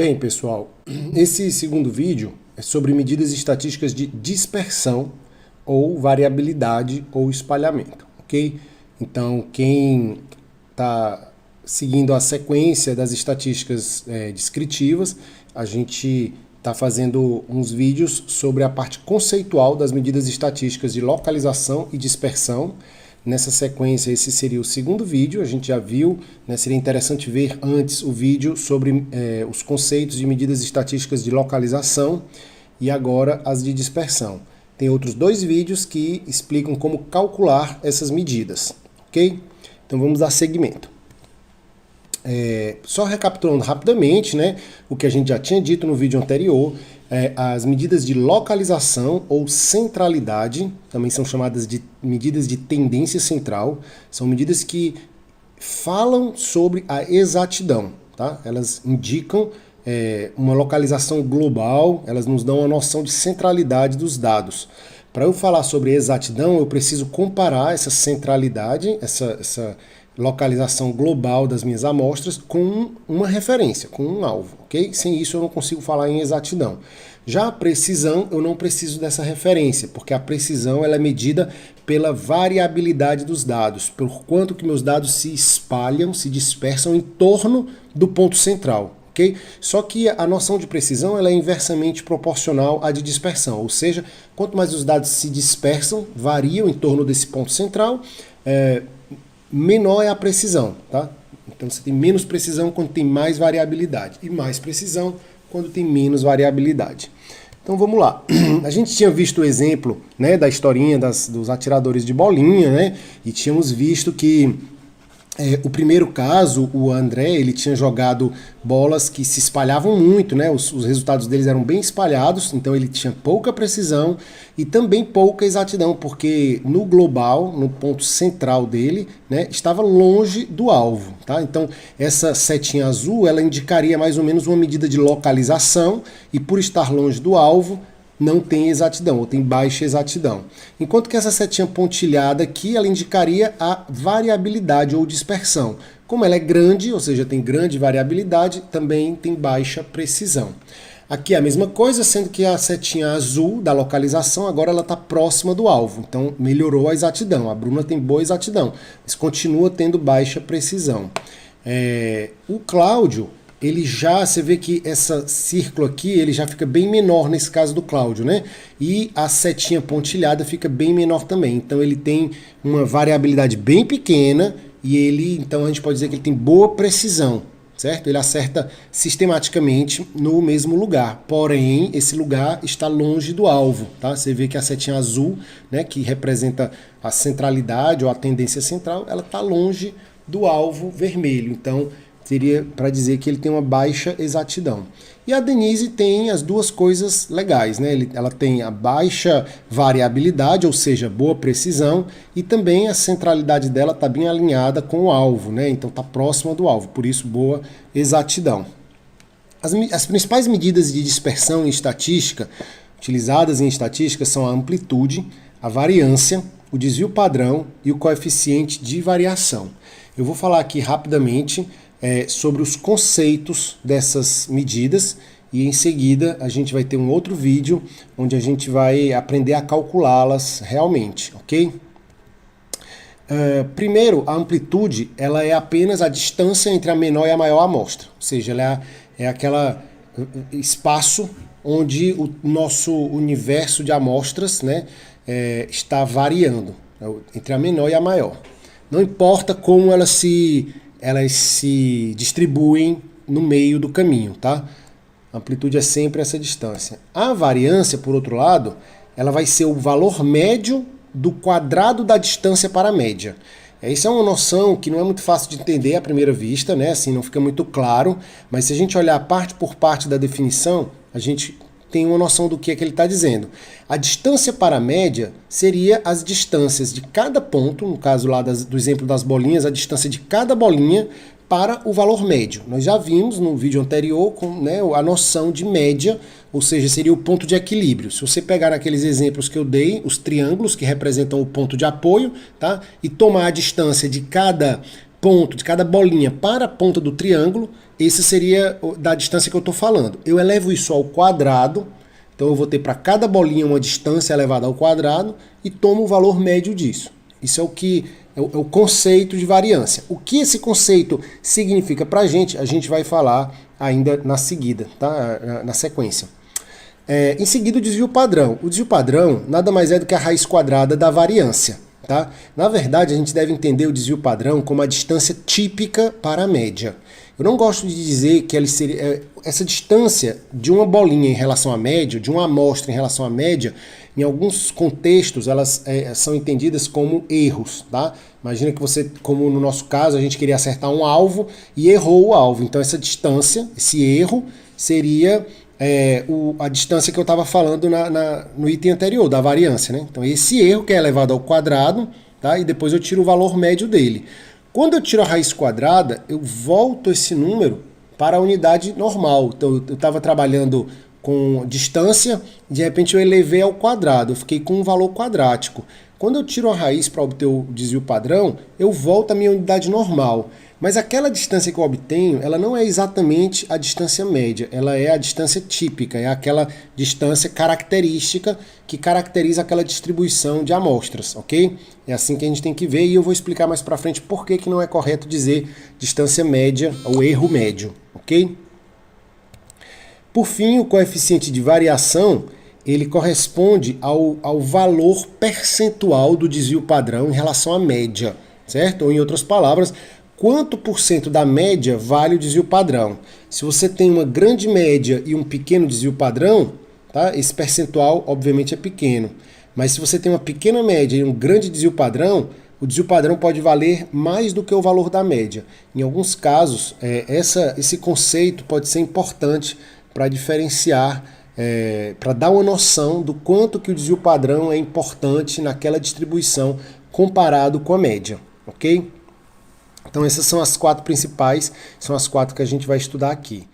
Bem, pessoal, esse segundo vídeo é sobre medidas estatísticas de dispersão ou variabilidade ou espalhamento, ok? Então, quem está seguindo a sequência das estatísticas descritivas, a gente está fazendo uns vídeos sobre a parte conceitual das medidas estatísticas de localização e dispersão. Nessa sequência, esse seria o segundo vídeo, a gente já viu, né, seria interessante ver antes o vídeo sobre os conceitos de medidas estatísticas de localização e agora as de dispersão. Tem outros dois vídeos que explicam como calcular essas medidas, ok? Então vamos dar seguimento. Só recapitulando rapidamente, né, o que a gente já tinha dito no vídeo anterior, as medidas de localização ou centralidade, também são chamadas de medidas de tendência central, são medidas que falam sobre a exatidão, tá? Elas indicam uma localização global, elas nos dão uma noção de centralidade dos dados. Para eu falar sobre exatidão, eu preciso comparar essa centralidade, essa localização global das minhas amostras com uma referência, com um alvo, ok? Sem isso eu não consigo falar em exatidão. Já a precisão, eu não preciso dessa referência, porque a precisão ela é medida pela variabilidade dos dados, por quanto que meus dados se espalham, se dispersam em torno do ponto central. Okay? Só que a noção de precisão ela é inversamente proporcional à de dispersão, ou seja, quanto mais os dados se dispersam, variam em torno desse ponto central, menor é a precisão, tá? Então você tem menos precisão quando tem mais variabilidade e mais precisão quando tem menos variabilidade. Então vamos lá. A gente tinha visto o exemplo, né, da historinha dos atiradores de bolinha, né? E tínhamos visto que o primeiro caso, o André, ele tinha jogado bolas que se espalhavam muito, né? Os resultados deles eram bem espalhados, então ele tinha pouca precisão e também pouca exatidão, porque no global, no ponto central dele, né, estava longe do alvo, tá? Então essa setinha azul, ela indicaria mais ou menos uma medida de localização e por estar longe do alvo, não tem exatidão, ou tem baixa exatidão. Enquanto que essa setinha pontilhada aqui, ela indicaria a variabilidade ou dispersão. Como ela é grande, ou seja, tem grande variabilidade, também tem baixa precisão. Aqui é a mesma coisa, sendo que a setinha azul da localização, agora ela está próxima do alvo. Então melhorou a exatidão. A Bruna tem boa exatidão, mas continua tendo baixa precisão. O Cláudio, ele já, você vê que esse círculo aqui, ele já fica bem menor nesse caso do Cláudio, né? E a setinha pontilhada fica bem menor também. Então ele tem uma variabilidade bem pequena e ele, então a gente pode dizer que ele tem boa precisão, certo? Ele acerta sistematicamente no mesmo lugar. Porém, esse lugar está longe do alvo, tá? Você vê que a setinha azul, né, que representa a centralidade ou a tendência central, ela está longe do alvo vermelho. Então, seria para dizer que ele tem uma baixa exatidão. E a Denise tem as duas coisas legais, né? Ela tem a baixa variabilidade, ou seja, boa precisão, e também a centralidade dela está bem alinhada com o alvo, né? Então está próxima do alvo, por isso boa exatidão. As principais medidas de dispersão em estatística, utilizadas em estatística, são a amplitude, a variância, o desvio padrão e o coeficiente de variação. Eu vou falar aqui rapidamente sobre os conceitos dessas medidas e em seguida a gente vai ter um outro vídeo onde a gente vai aprender a calculá-las realmente, ok? Primeiro, a amplitude ela é apenas a distância entre a menor e a maior amostra, ou seja, ela é aquele espaço onde o nosso universo de amostras, né, está variando entre a menor e a maior. Não importa como elas se distribuem no meio do caminho, tá? A amplitude é sempre essa distância. A variância, por outro lado, ela vai ser o valor médio do quadrado da distância para a média. Essa é uma noção que não é muito fácil de entender à primeira vista, né? Assim, não fica muito claro, mas se a gente olhar parte por parte da definição, a gente tem uma noção do que é que ele está dizendo. A distância para a média seria as distâncias de cada ponto, no caso lá do exemplo das bolinhas, a distância de cada bolinha para o valor médio. Nós já vimos no vídeo anterior a noção de média, ou seja, seria o ponto de equilíbrio. Se você pegar aqueles exemplos que eu dei, os triângulos que representam o ponto de apoio, tá? E tomar a distância de cada ponto, de cada bolinha para a ponta do triângulo, esse seria da distância que eu estou falando. Eu elevo isso ao quadrado, então eu vou ter para cada bolinha uma distância elevada ao quadrado e tomo o valor médio disso. Isso é o que é o conceito de variância. O que esse conceito significa para a gente vai falar ainda na seguida, tá? Na sequência. Em seguida, o desvio padrão. O desvio padrão nada mais é do que a raiz quadrada da variância. Tá? Na verdade, a gente deve entender o desvio padrão como a distância típica para a média. Eu não gosto de dizer que essa distância de uma bolinha em relação à média, de uma amostra em relação à média, em alguns contextos elas são entendidas como erros. Tá? Imagina que você, como no nosso caso, a gente queria acertar um alvo e errou o alvo. Então essa distância, esse erro, seria a distância que eu estava falando no item anterior, da variância. Né? Então esse erro que é elevado ao quadrado, tá? E depois eu tiro o valor médio dele. Quando eu tiro a raiz quadrada, eu volto esse número para a unidade normal. Então eu estava trabalhando com distância, de repente eu elevei ao quadrado, eu fiquei com um valor quadrático. Quando eu tiro a raiz para obter o desvio padrão, eu volto à minha unidade normal. Mas aquela distância que eu obtenho, ela não é exatamente a distância média, ela é a distância típica, é aquela distância característica que caracteriza aquela distribuição de amostras, ok? É assim que a gente tem que ver e eu vou explicar mais para frente por que não é correto dizer distância média ou erro médio, ok? Por fim, o coeficiente de variação, ele corresponde ao valor percentual do desvio padrão em relação à média, certo? Ou em outras palavras, quanto por cento da média vale o desvio padrão? Se você tem uma grande média e um pequeno desvio padrão, tá? Esse percentual obviamente é pequeno. Mas se você tem uma pequena média e um grande desvio padrão, o desvio padrão pode valer mais do que o valor da média. Em alguns casos, esse conceito pode ser importante para diferenciar, para dar uma noção do quanto que o desvio padrão é importante naquela distribuição comparado com a média, ok? Então essas são as 4 principais, são as 4 que a gente vai estudar aqui.